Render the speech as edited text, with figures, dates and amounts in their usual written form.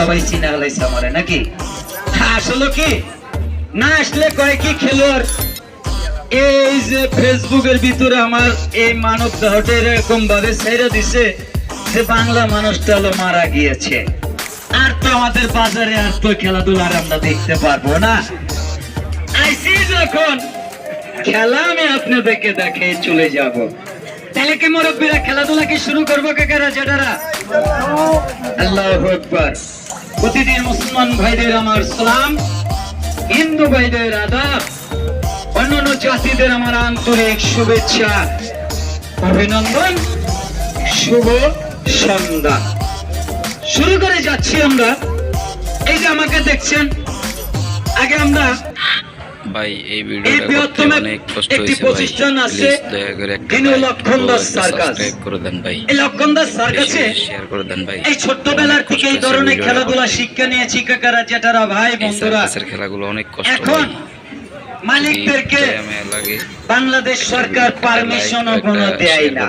সবাই চিনা লাইছে আমারে নাকি? আসলে কি না আসলে কয় কি খেলোয়াড় এই যে ফেসবুকের ভিতরে আমার এই মানব দেহটা এরকম ভাবে ছেড়ে দিছে যে বাংলা মানুষটা হলো মারা গিয়েছে, আর তো আমাদের বাজারে আর তো খেলাধুলার আমরা দেখতে পারবো না। আইসি যখন খেলা আমি আপনাদেরকে দেখে চলে যাব, তাহলে কি মুরব্বীরা খেলাধুলা কি শুরু করবো কাকারা জেঠারা? আল্লাহু আকবার। প্রতিদিন মুসলমান ভাইদের আমার সালাম, হিন্দু ভাইদের আদাব, অন্যান্য জাতিদের আমার আন্তরিক শুভেচ্ছা, অভিনন্দন, শুভ সন্ধ্যা। শুরু করে যাচ্ছি আমরা। এই যে আমাকে দেখছেন, আগে আমরা ভাই এই ভিডিওটা করতে অনেক কষ্ট হয়েছে ভাই, প্লিজ দয়া করে একটা সাবস্ক্রাইব করে দেন ভাই, এই লক্ষণদাস সার্কাসে শেয়ার করে দেন ভাই। এই ছোট্টবেলার থেকে এই ধরনের খেলাধুলা শিক্ষা নিয়েছি কাকারা জেঠারা ভাই বন্ধুরা। সার্কাসের খেলাগুলো অনেক কষ্ট এখন ভাই, মালিকদেরকে লাগে বাংলাদেশ সরকার পারমিশনও কোনো দেয় না।